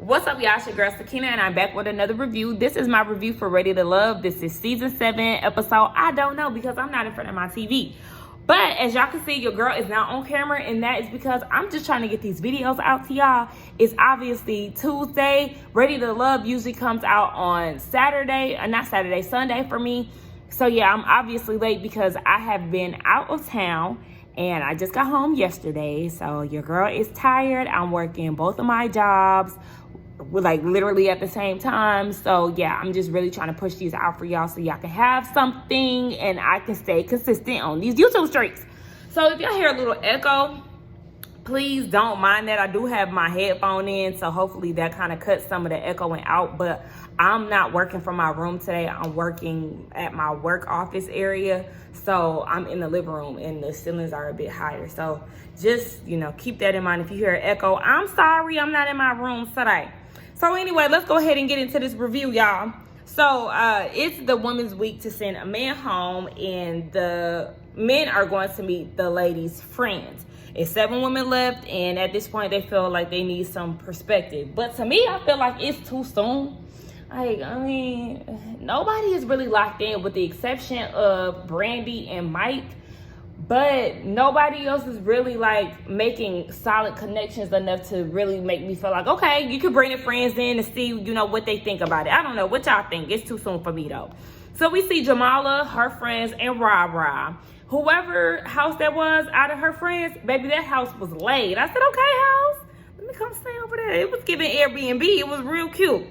What's up, y'all? It's your girl Sakina, and I'm back with another review. This is my review for Ready to Love. This is season 7, episode I don't know, because I'm not in front of my TV. But as y'all can see, your girl is now on camera, and that is because I'm just trying to get these videos out to y'all. It's obviously Tuesday. Ready to Love usually comes out on Saturday, not Saturday, Sunday for me. So yeah, I'm obviously late because I have been out of town. And I just got home yesterday, so your girl is tired. I'm working both of my jobs, like literally at the same time. So yeah, I'm just really trying to push these out for y'all so y'all can have something and I can stay consistent on these YouTube streaks. So if y'all hear a little echo, please don't mind that. I do have my headphone in, so hopefully that kind of cuts some of the echoing out. But I'm not working from my room today. I'm working at my work office area. So I'm in the living room and the ceilings are a bit higher. So just, keep that in mind. If you hear an echo, I'm sorry, I'm not in my room today. So anyway, let's go ahead and get into this review, y'all. So it's the women's week to send a man home, and the men are going to meet the ladies' friends. It's 7 women left, and at this point, they feel like they need some perspective. But to me, I feel like it's too soon. Nobody is really locked in with the exception of Brandy and Mike. But nobody else is really making solid connections enough to really make me feel like, okay, you can bring the friends in and see, what they think about it. I don't know what y'all think. It's too soon for me though. So we see Jamala, her friends, and Rob. Whoever house that was out of her friends, baby, that house was laid. I said, okay, house, let me come stay over there. It was giving Airbnb. It was real cute.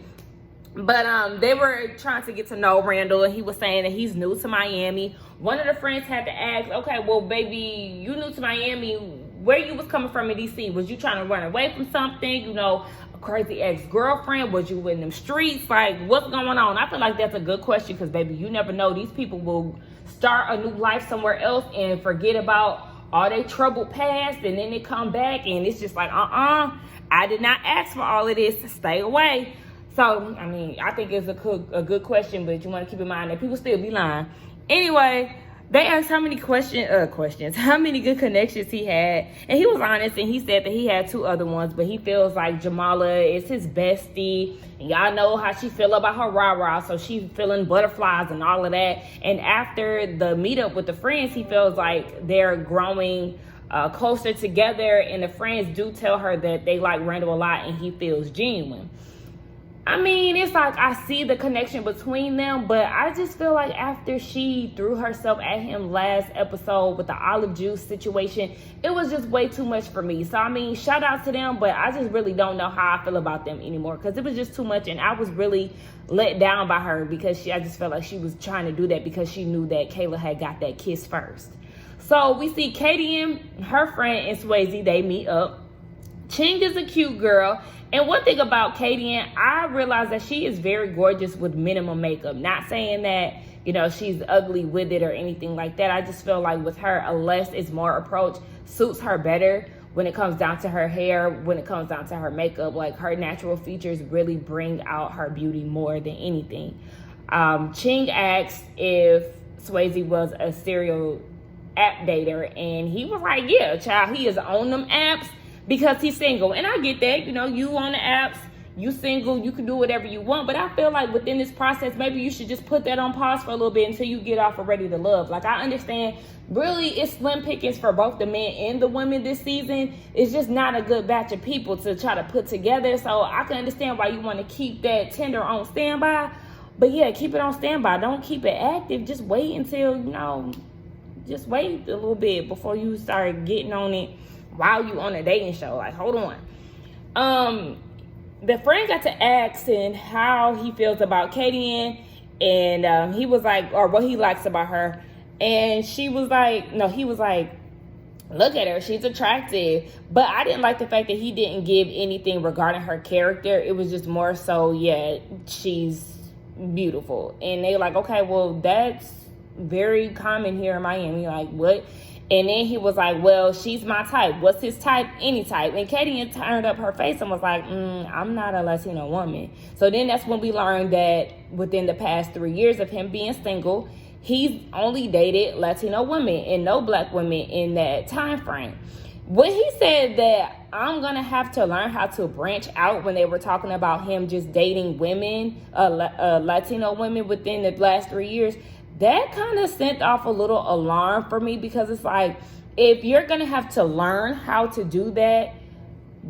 But they were trying to get to know Randall, and he was saying that he's new to Miami. One of the friends had to ask, okay, well, baby, you new to Miami. Where you was coming from in D.C.? Was you trying to run away from something? A crazy ex-girlfriend? Was you in them streets? What's going on? I feel like that's a good question because, baby, you never know. These people will start a new life somewhere else and forget about all their troubled past, and then they come back, and it's just like, I did not ask for all of this. Stay away. So, I think it's a good question, but you want to keep in mind that people still be lying. Anyway, they asked how many how many good connections he had. And he was honest, and he said that he had 2 other ones, but he feels like Jamala is his bestie. And y'all know how she feel about her rah-rah, so she's feeling butterflies and all of that. And after the meetup with the friends, he feels like they're growing closer together, and the friends do tell her that they like Randall a lot, and he feels genuine. It's like I see the connection between them, but I just feel like after she threw herself at him last episode with the olive juice situation, it was just way too much for me. So, shout out to them, but I just really don't know how I feel about them anymore because it was just too much, and I was really let down by her because I just felt like she was trying to do that because she knew that Kayla had got that kiss first. So, we see Katie and her friend and Swayze, they meet up. Ching is a cute girl. And one thing about Katie, I realize that she is very gorgeous with minimum makeup. Not saying that, she's ugly with it or anything like that. I just feel like with her, a less is more approach suits her better when it comes down to her hair, when it comes down to her makeup. Her natural features really bring out her beauty more than anything. Ching asked if Swayze was a serial app dater, and he was like, yeah, child, he is on them apps. Because he's single. And I get that, you on the apps, you single, you can do whatever you want. But I feel like within this process, maybe you should just put that on pause for a little bit until you get off of Ready to Love. I understand, really, it's slim pickings for both the men and the women this season. It's just not a good batch of people to try to put together. So I can understand why you want to keep that Tinder on standby. But yeah, keep it on standby. Don't keep it active. Just wait until, just wait a little bit before you start getting on it while you on a dating show. Hold on. The friend got to asking how he feels about Katie, and he was like, or what he likes about her. And she was like, no, he was like, look at her, she's attractive. But I didn't like the fact that he didn't give anything regarding her character. It was just more so, yeah, she's beautiful. And they like, okay, well, that's very common here in Miami. What? And then he was like, well, she's my type. What's his type? Any type. And Katie turned up her face and was like, I'm not a Latino woman. So then that's when we learned that within the past 3 years of him being single, he's only dated Latino women and no black women in that time frame. when he said that I'm gonna have to learn how to branch out, when they were talking about him just dating women, Latino women within the last 3 years, that kind of sent off a little alarm for me, because it's like, if you're gonna have to learn how to do that,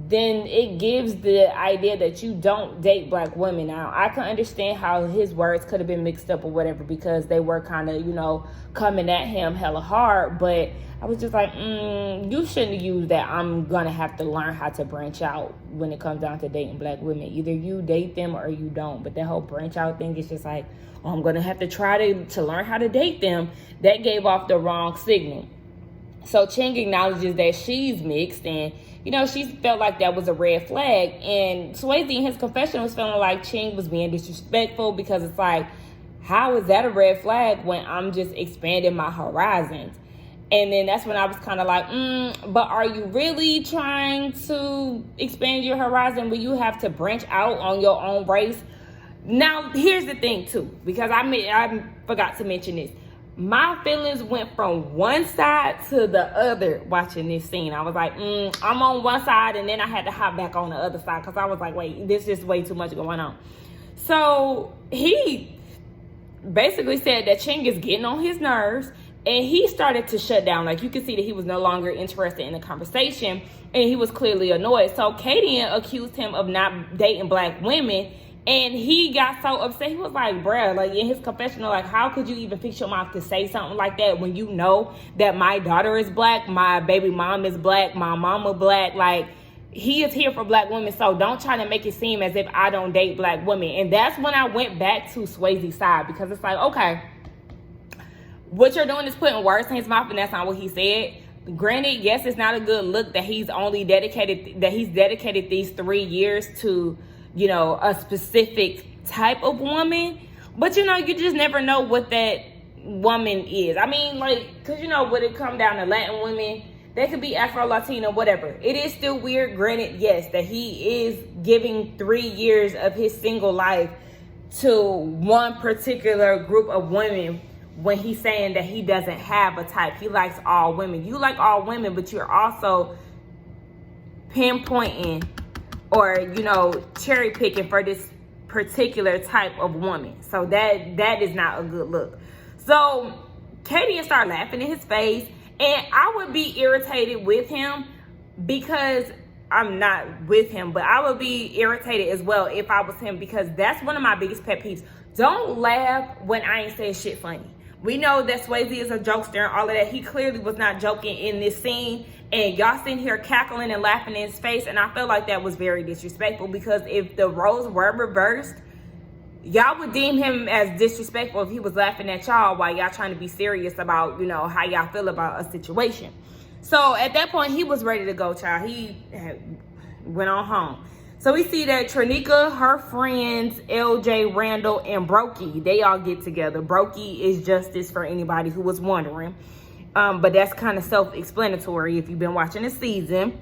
then it gives the idea that you don't date black women. Now, I can understand how his words could have been mixed up or whatever, because they were kind of, coming at him hella hard. But I was just like, you shouldn't use that. I'm going to have to learn how to branch out when it comes down to dating black women. Either you date them or you don't. But that whole branch out thing is just like, oh, I'm going to have to try to learn how to date them. That gave off the wrong signal. So Ching acknowledges that she's mixed, and she felt like that was a red flag. And Swayze in his confession was feeling like Ching was being disrespectful, because it's like, how is that a red flag when I'm just expanding my horizons? And then that's when I was kind of like, but are you really trying to expand your horizon when you have to branch out on your own race? Now, here's the thing too, because I forgot to mention this. My feelings went from one side to the other watching this scene. I was like, I'm on one side, and then I had to hop back on the other side, because I was like, wait, this is way too much going on. So he basically said that Ching is getting on his nerves, and he started to shut down. Like, you could see that he was no longer interested in the conversation, and he was clearly annoyed. So Katie accused him of not dating black women, and he got so upset. He was like, bruh, like in his confessional, like, how could you even fix your mouth to say something like that when you know that my daughter is black, my baby mom is black, my mama black? Like, he is here for black women, so don't try to make it seem as if I don't date black women. And that's when I went back to Swayze's side, because it's like, okay, what you're doing is putting words in his mouth, and that's not what he said. Granted, yes, it's not a good look that he's dedicated these 3 years to a specific type of woman. But, you just never know what that woman is. I mean, like, because, when it come down to Latin women, they could be Afro-Latino, whatever. It is still weird, granted, yes, that he is giving 3 years of his single life to one particular group of women when he's saying that he doesn't have a type. He likes all women. You like all women, but you're also pinpointing or cherry picking for this particular type of woman. So that is not a good look. So Katie started laughing in his face, and I would be irritated with him, because I'm not with him, but I would be irritated as well if I was him, because that's one of my biggest pet peeves. Don't laugh when I ain't saying shit funny. We know that Swayze is a jokester and all of that. He clearly was not joking in this scene. And y'all sitting here cackling and laughing in his face. And I felt like that was very disrespectful, because if the roles were reversed, y'all would deem him as disrespectful if he was laughing at y'all while y'all trying to be serious about, how y'all feel about a situation. So at that point, he was ready to go, child. He went on home. So we see that Trinika, her friends, LJ, Randall, and Brokey, they all get together. Brokey is Justice, for anybody who was wondering. But that's kind of self-explanatory if you've been watching the season.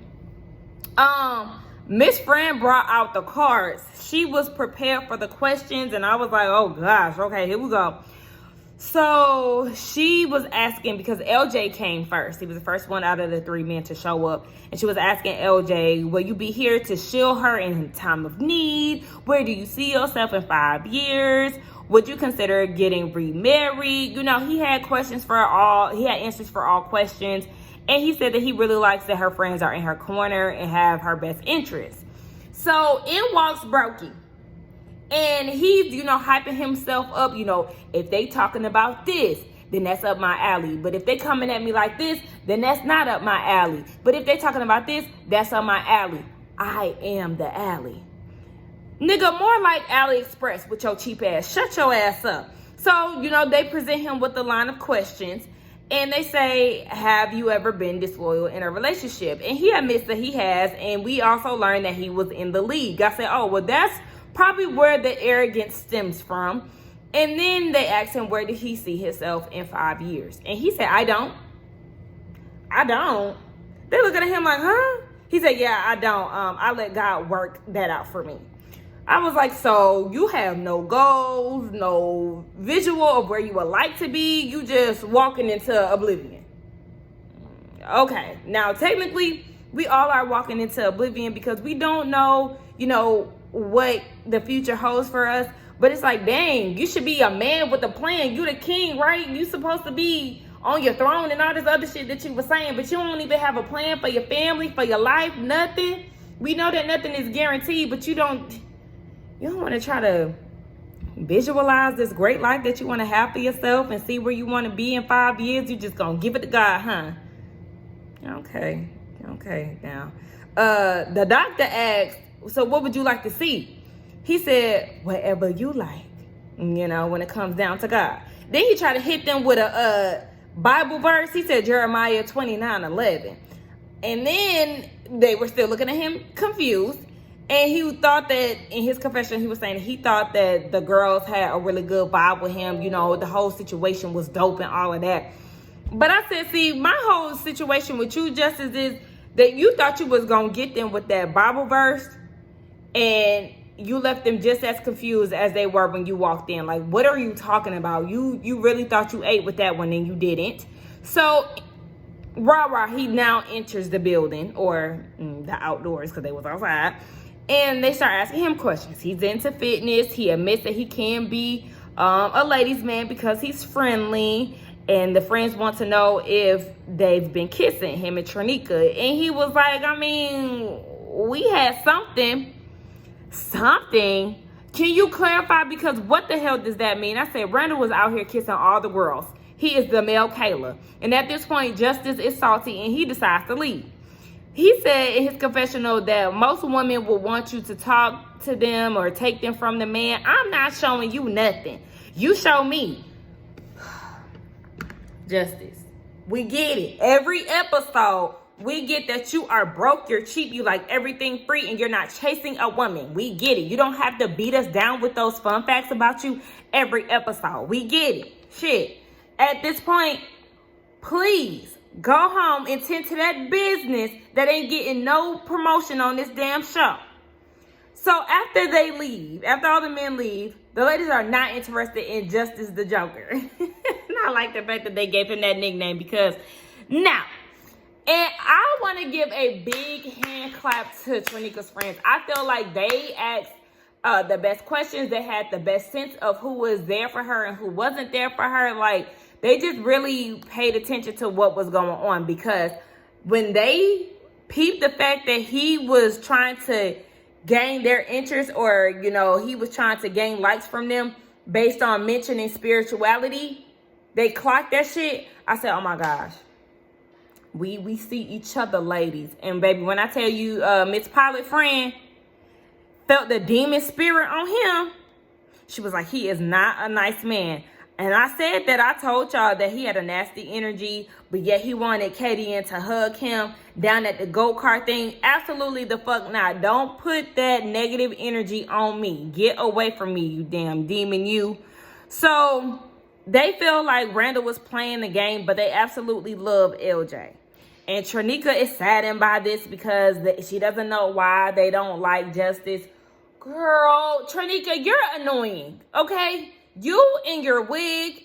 Miss Fran brought out the cards. She was prepared for the questions, and I was like, oh gosh, okay, here we go. So she was asking, because LJ came first. He was the first one out of the 3 men to show up. And she was asking LJ, will you be here to shield her in time of need? Where do you see yourself in 5 years? Would you consider getting remarried? He had questions for all. He had answers for all questions. And he said that he really likes that her friends are in her corner and have her best interests. So in walks Brokey. And he's, hyping himself up. If they talking about this, then that's up my alley. But if they coming at me like this, then that's not up my alley. But if they talking about this, that's up my alley. I am the alley. Nigga, more like AliExpress with your cheap ass. Shut your ass up. So, they present him with a line of questions. And they say, have you ever been disloyal in a relationship? And he admits that he has. And we also learned that he was in the league. I said, oh, well, that's probably where the arrogance stems from. And then they asked him, where did he see himself in 5 years? And he said, I don't. They look at him like, huh? He said, yeah, I don't. I let God work that out for me. I was like, so you have no goals, no visual of where you would like to be. You just walking into oblivion. Okay, now technically we all are walking into oblivion because we don't know, what the future holds for us. But it's like, dang, you should be a man with a plan. You the king, right? You supposed to be on your throne and all this other shit that you were saying, but you don't even have a plan for your family, for your life, nothing. We know that nothing is guaranteed, but you don't want to try to visualize this great life that you want to have for yourself and see where you want to be in 5 years. You just gonna give it to God, huh? Okay, now. The doctor asked, so what would you like to see? He said, whatever you like, when it comes down to God. Then he tried to hit them with a Bible verse. He said Jeremiah 29:11. And then they were still looking at him confused. And he thought that in his confession, he was saying he thought that the girls had a really good vibe with him. The whole situation was dope and all of that. But I said, see, my whole situation with you, Justice, is that you thought you was going to get them with that Bible verse. And you left them just as confused as they were when you walked in. Like, what are you talking about? You really thought you ate with that one and you didn't. So, he now enters the building, or the outdoors, because they was outside. And they start asking him questions. He's into fitness. He admits that he can be a ladies' man because he's friendly. And the friends want to know if they've been kissing, him and Trinika. And he was like, we had something. Can you clarify? Because what the hell does that mean? I said, Randall was out here kissing all the girls. He is the male Kayla. And at this point, Justice is salty and he decides to leave. He said in his confessional that most women will want you to talk to them or take them from the man. I'm not showing you nothing. You show me. Justice, we get it. Every episode, we get that you are broke, you're cheap, you like everything free, and you're not chasing a woman. We get it. You don't have to beat us down with those fun facts about you every episode. We get it. Shit. At this point, please go home and tend to that business that ain't getting no promotion on this damn show. So after they leave, after all the men leave, the ladies are not interested in Justice the Joker. And I like the fact that they gave him that nickname because now, and I want to give a big hand clap to Trinika's friends. I feel like they asked the best questions. They had the best sense of who was there for her and who wasn't there for her. Like, they just really paid attention to what was going on, because when they peeped the fact that he was trying to gain their interest, or, he was trying to gain likes from them based on mentioning spirituality, they clocked that shit. I said, oh my gosh. We see each other, ladies. And baby, when I tell you Miss Pilot friend felt the demon spirit on him, she was like, he is not a nice man. And I said that, I told y'all that he had a nasty energy, but yet he wanted Katie in to hug him down at the go-kart thing. Absolutely the fuck not. Don't put that negative energy on me. Get away from me, you damn demon, you. So they feel like Randall was playing the game, but they absolutely love LJ. And Trinika is saddened by this because she doesn't know why they don't like Justice. Girl, Trinika, you're annoying, okay? You and your wig,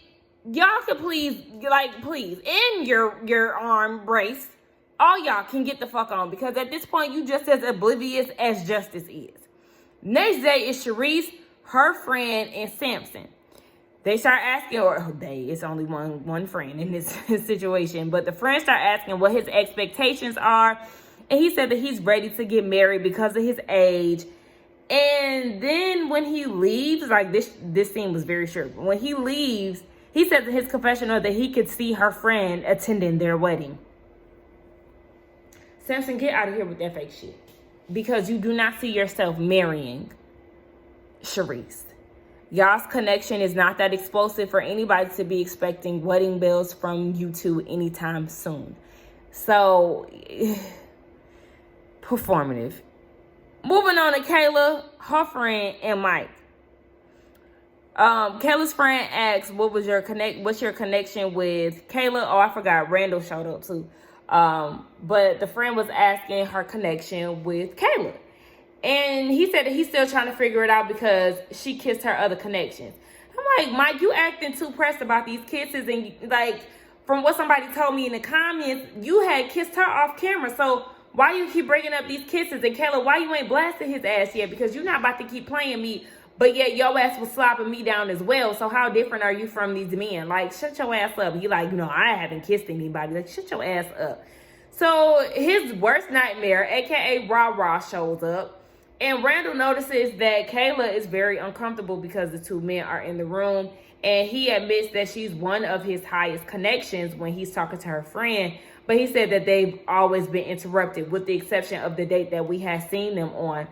y'all can please, and your arm brace, all y'all can get the fuck on, because at this point, you just as oblivious as Justice is. Next day is Sharice, her friend, and Samson. They start asking, it's only one friend in this situation, but the friends start asking what his expectations are, and he said that he's ready to get married because of his age. And then when he leaves, like this scene was very short. When he leaves, he says in his confessional that he could see her friend attending their wedding. Samson, get out of here with that fake shit, because you do not see yourself marrying Sharice. Y'all's connection is not that explosive for anybody to be expecting wedding bells from you two anytime soon. So, performative. Moving on to Kayla, her friend, and Mike. Kayla's friend asks, what's your connection with Kayla? Oh, I forgot, Randall showed up too. But the friend was asking her connection with Kayla. And he said that he's still trying to figure it out because she kissed her other connections. I'm like, Mike, you acting too pressed about these kisses, and from what somebody told me in the comments, you had kissed her off camera. So why you keep bringing up these kisses? And Kayla, why you ain't blasted his ass yet? Because you're not about to keep playing me, but yet your ass was slopping me down as well. So how different are you from these men? Like, shut your ass up. He like, I haven't kissed anybody. Like, shut your ass up. So his worst nightmare, aka Rah Rah, shows up. And Randall notices that Kayla is very uncomfortable because the two men are in the room. And he admits that she's one of his highest connections when he's talking to her friend. But he said that they've always been interrupted, with the exception of the date that we had seen them on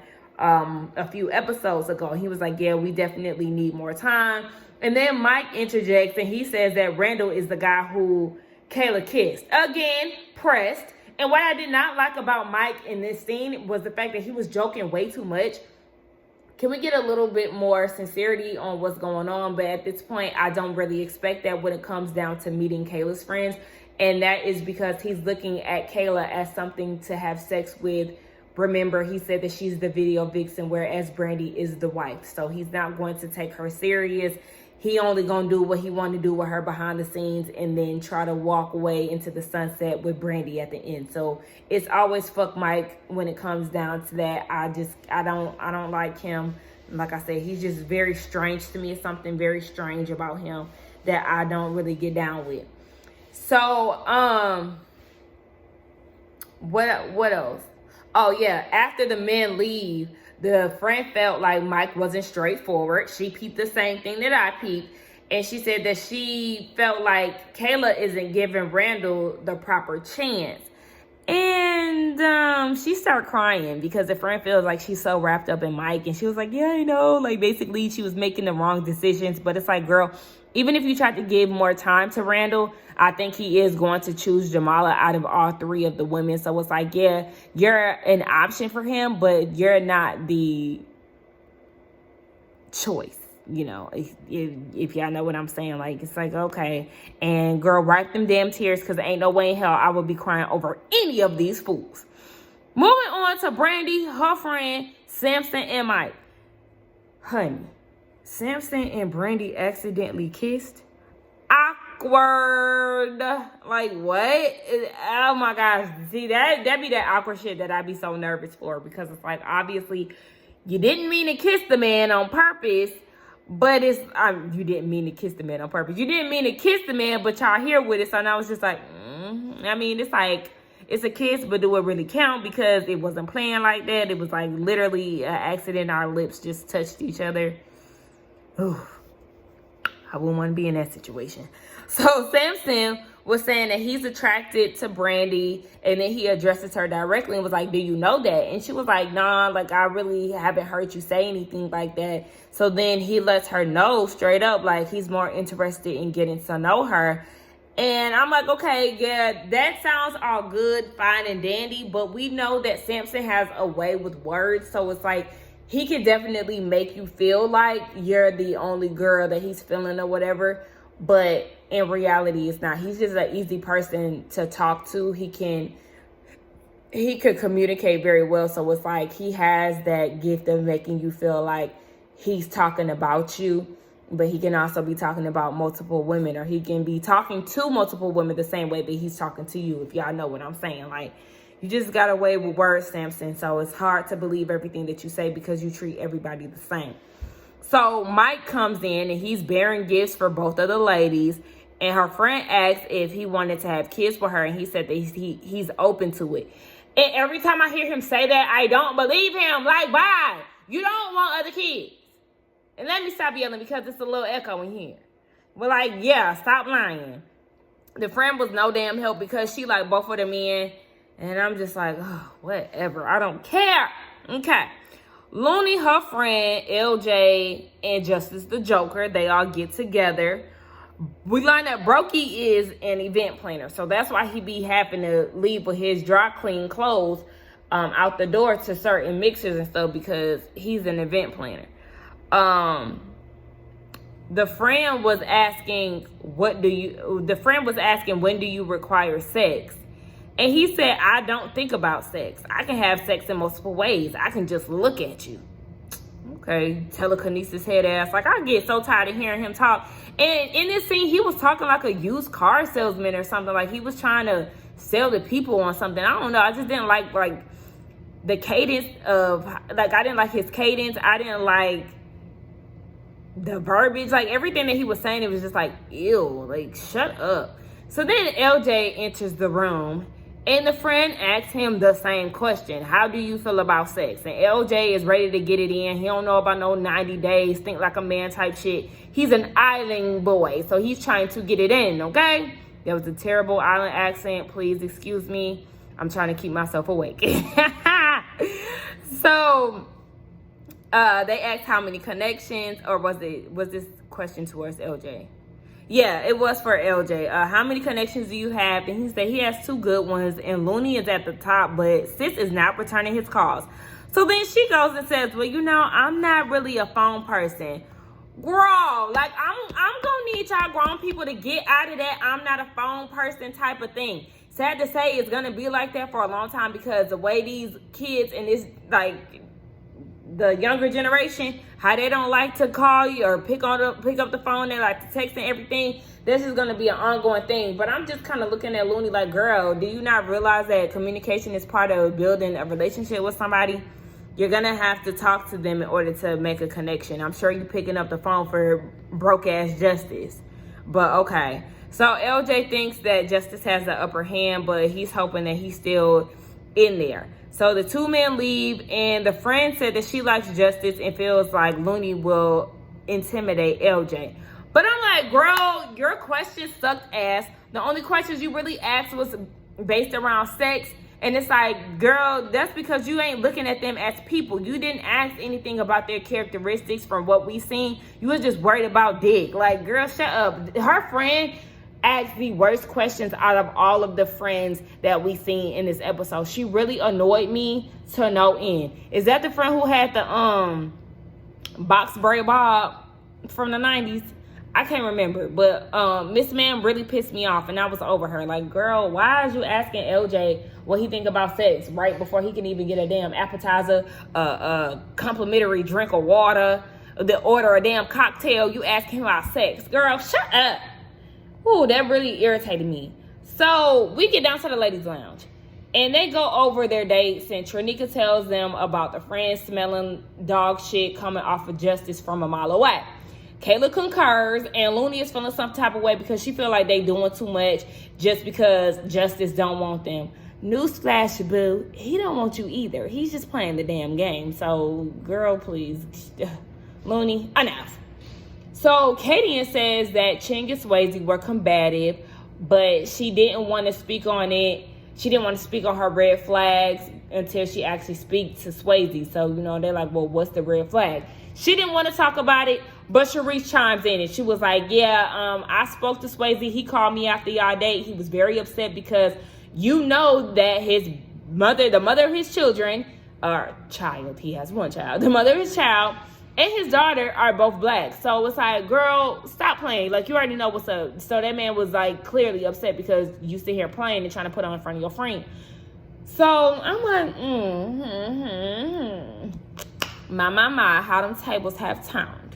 a few episodes ago. He was like, yeah, we definitely need more time. And then Mike interjects and he says that Randall is the guy who Kayla kissed. Again, pressed. And what I did not like about Mike in this scene was the fact that he was joking way too much. Can we get a little bit more sincerity on what's going on? But at this point, I don't really expect that when it comes down to meeting Kayla's friends. And that is because he's looking at Kayla as something to have sex with. Remember, he said that she's the video vixen, whereas Brandy is the wife. So he's not going to take her serious. He only gonna do what he want to do with her behind the scenes and then try to walk away into the sunset with Brandy at the end. So it's always fuck Mike when it comes down to that. I don't like him. Like I said, he's just very strange to me. It's something very strange about him that I don't really get down with. So what else? Oh yeah, after the men leave, the friend felt like Mike wasn't straightforward. She peeped the same thing that I peeped. And she said that she felt like Kayla isn't giving Randall the proper chance. And she started crying because the friend feels like she's so wrapped up in Mike. And she was like, yeah, like basically she was making the wrong decisions. But it's like, girl, even if you tried to give more time to Randall, I think he is going to choose Jamala out of all three of the women. So it's like, yeah, you're an option for him, but you're not the choice. If y'all know what I'm saying. Like, it's like, okay. And girl, wipe them damn tears, because ain't no way in hell I would be crying over any of these fools. Moving on to Brandy, her friend, Samson, and Mike. Honey, Samson and Brandy accidentally kissed. Awkward. Like, what? Oh my gosh. See, that be that awkward shit that I be so nervous for, because it's like, obviously you didn't mean to kiss the man on purpose, but it's you didn't mean to kiss the man on purpose. You didn't mean to kiss the man, but y'all here with it. So now it's just like, I mean, it's like, it's a kiss, but do it really count? Because it wasn't planned like that. It was like literally an accident. Our lips just touched each other. Ooh, I wouldn't want to be in that situation. So Samson was saying that he's attracted to Brandy, and then he addresses her directly and was like, do you know that? And she was like, nah, like, I really haven't heard you say anything like that. So then he lets her know straight up, like, he's more interested in getting to know her. And I'm like, okay, yeah, that sounds all good, fine and dandy, but we know that Samson has a way with words. So it's like, he can definitely make you feel like you're the only girl that he's feeling or whatever. But in reality, it's not. He's just an easy person to talk to. He could communicate very well. So it's like he has that gift of making you feel like he's talking about you, but he can also be talking about multiple women, or he can be talking to multiple women the same way that he's talking to you, if y'all know what I'm saying. Like, you just got a way with words, Samson. So it's hard to believe everything that you say because you treat everybody the same. So Mike comes in and he's bearing gifts for both of the ladies. And her friend asked if he wanted to have kids with her. And he said that he's open to it. And every time I hear him say that, I don't believe him. Like, why? You don't want other kids. And let me stop yelling because it's a little echo in here. But like, yeah, stop lying. The friend was no damn help because she like both of them in. And I'm just like, oh, whatever. I don't care. Okay. Looney, her friend, LJ, and Justice the Joker, they all get together. We learned that Brokey is an event planner. So that's why he be having to leave with his dry clean clothes out the door to certain mixers and stuff, because he's an event planner. The friend was asking, when do you require sex? And he said, I don't think about sex. I can have sex in multiple ways. I can just look at you. Okay, telekinesis head ass. Like, I get so tired of hearing him talk. And in this scene, he was talking like a used car salesman or something. Like, he was trying to sell the people on something. I don't know. I just didn't like the cadence of, like, I didn't like his cadence. I didn't like the verbiage. Like, everything that he was saying, it was just like, ew, like, shut up. So then LJ enters the room, and the friend asks him the same question. How do you feel about sex? And LJ is ready to get it in. He don't know about no 90 days, think like a man type shit. He's an island boy, so he's trying to get it in, okay? That was a terrible island accent. Please excuse me. I'm trying to keep myself awake. So, they asked how many connections, or was this question towards LJ? Yeah, it was for LJ. How many connections do you have? And he said he has 2 good ones, and Looney is at the top, but Sis is not returning his calls. So then she goes and says, well, you know, I'm not really a phone person. Girl, like, I'm gonna need y'all grown people to get out of that I'm not a phone person type of thing. Sad to say, it's gonna be like that for a long time, because the way these kids and this, like, the younger generation, how they don't like to call you or pick up the phone, they like to text and everything. This is going to be an ongoing thing. But I'm just kind of looking at Looney like, girl, do you not realize that communication is part of building a relationship with somebody? You're going to have to talk to them in order to make a connection. I'm sure you're picking up the phone for broke-ass Justice. But okay. So LJ thinks that Justice has the upper hand, but he's hoping that he's still in there. So the 2 men leave, and the friend said that she likes Justice and feels like Looney will intimidate LJ. But I'm like, girl, your questions sucked ass. The only questions you really asked was based around sex. And it's like, girl, that's because you ain't looking at them as people. You didn't ask anything about their characteristics from what we seen. You was just worried about dick. Like, girl, shut up. Her friend asked the worst questions out of all of the friends that we seen in this episode. She really annoyed me to no end. Is that the friend who had the box braid bob from the 90s? I can't remember, but Miss Ma'am really pissed me off, and I was over her. Like, girl, why is you asking LJ what he think about sex right before he can even get a damn appetizer, a complimentary drink of water, order a damn cocktail? You asking him about sex. Girl, shut up. Ooh, that really irritated me. So we get down to the ladies' lounge, and they go over their dates, and Trinika tells them about the friends smelling dog shit coming off of Justice from a mile away. Kayla concurs, and Looney is feeling some type of way because she feel like they doing too much just because Justice don't want them. Newsflash, boo, he don't want you either. He's just playing the damn game. So, girl, please. Looney, enough. So Kadian says that Ching and Swayze were combative, but she didn't want to speak on it. She didn't want to speak on her red flags until she actually speaks to Swayze. So, you know, they're like, well, what's the red flag? She didn't want to talk about it, but Sharice chimes in, and she was like, yeah, I spoke to Swayze. He called me after y'all date. He was very upset because you know that his mother, the mother of his children, or child, he has one child, the mother of his child, and his daughter are both black. So it's like, girl, stop playing. Like, you already know what's up. So that man was, like, clearly upset because you sit here playing and trying to put on in front of your friend. So I'm like, my, how them tables have turned.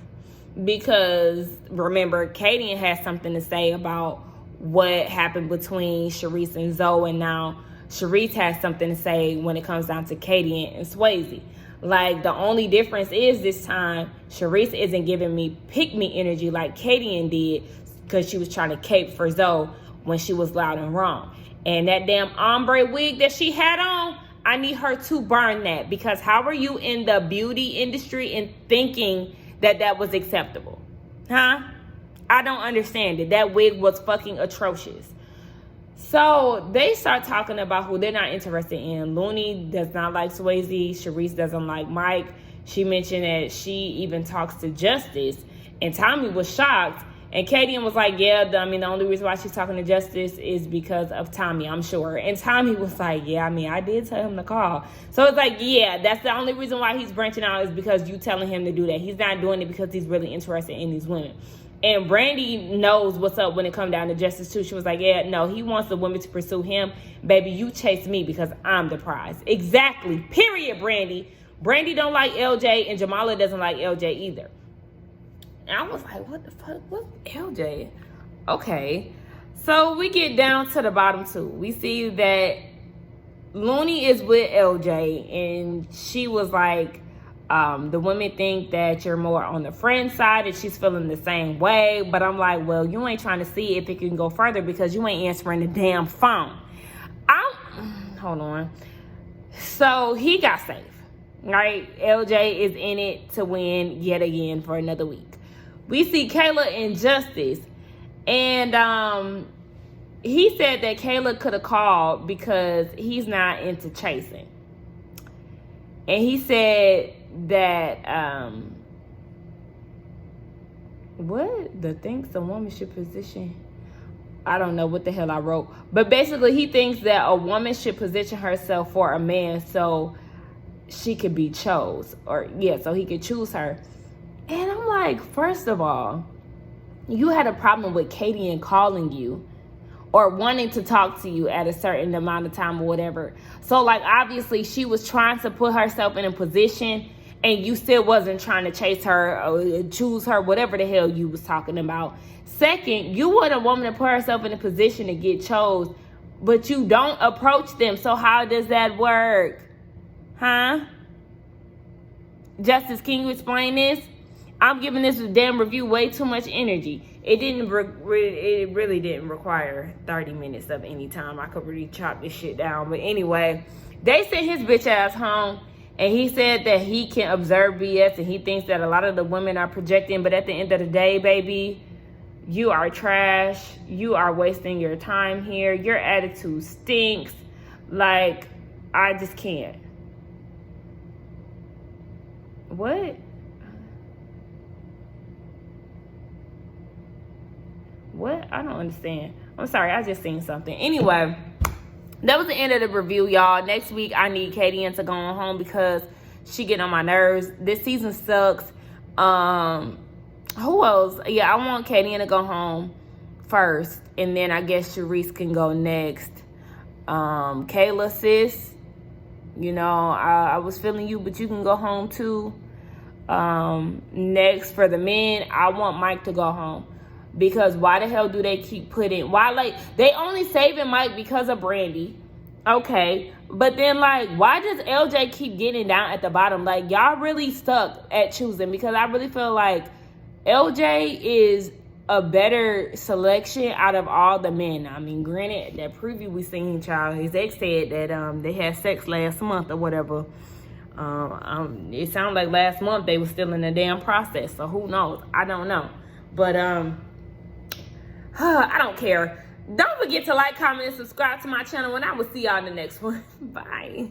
Because, remember, Kadian has something to say about what happened between Sharice and Zoe. And now Sharice has something to say when it comes down to Kadian and Swayze. Like, the only difference is this time, Sharice isn't giving me pick-me energy like Kadian did because she was trying to cape for Zoe when she was loud and wrong. And that damn ombre wig that she had on, I need her to burn that, because how are you in the beauty industry and thinking that that was acceptable? Huh? I don't understand it. That wig was fucking atrocious. So they start talking about who they're not interested in. Looney does not like Swayze. Sharice doesn't like Mike. She mentioned that she even talks to Justice. And Tommy was shocked. And Kadian was like, yeah, the only reason why she's talking to Justice is because of Tommy, I'm sure. And Tommy was like, yeah, I did tell him to call. So it's like, yeah, that's the only reason why he's branching out is because you telling him to do that. He's not doing it because he's really interested in these women. And Brandy knows what's up when it comes down to Justice, too. She was like, yeah, no, he wants the women to pursue him. Baby, you chase me because I'm the prize. Exactly. Period, Brandy. Brandy don't like LJ, and Jamala doesn't like LJ either. And I was like, what the fuck? What's LJ? Okay. So we get down to the bottom two. We see that Looney is with LJ, and she was like, the women think that you're more on the friend side, and she's feeling the same way. But I'm like, well, you ain't trying to see if it can go further because you ain't answering the damn phone. Hold on. So he got safe, right? LJ is in it to win yet again for another week. We see Kayla and Justice, and he said that Kayla could have called because he's not into chasing. And he said that, what? The thinks a woman should position. I don't know what the hell I wrote. But basically, he thinks that a woman should position herself for a man so she could be chose. So he could choose her. And I'm like, first of all, you had a problem with Katie and calling you or wanting to talk to you at a certain amount of time or whatever. So, like, obviously, she was trying to put herself in a position and you still wasn't trying to chase her or choose her, whatever the hell you was talking about. Second, you want a woman to put herself in a position to get chose, but you don't approach them. So how does that work? Huh? Justice, can you explain this? I'm giving this damn review way too much energy. It really didn't require 30 minutes of any time. I could really chop this shit down. But anyway, they sent his bitch ass home, and he said that he can observe BS, and he thinks that a lot of the women are projecting. But at the end of the day, baby, you are trash. You are wasting your time here. Your attitude stinks. Like, I just can't. What? What? I don't understand. I'm sorry. I just seen something. Anyway, that was the end of the review, y'all. Next week, I need Katie to go on home because she getting on my nerves. This season sucks. Who else? Yeah, I want Katie to go home first, and then I guess Sharice can go next. Kayla, sis, you know, I was feeling you, but you can go home too. Next, for the men, I want Mike to go home. Because why the hell do they keep putting, they only saving Mike because of Brandy. Okay. But then, like, why does LJ keep getting down at the bottom? Like, y'all really stuck at choosing, because I really feel like LJ is a better selection out of all the men. I mean, granted, that preview we seen, child, his ex said that they had sex last month or whatever. It sounded like last month they were still in the damn process. So who knows? I don't know. But I don't care. Don't forget to like, comment, and subscribe to my channel, and I will see y'all in the next one. Bye.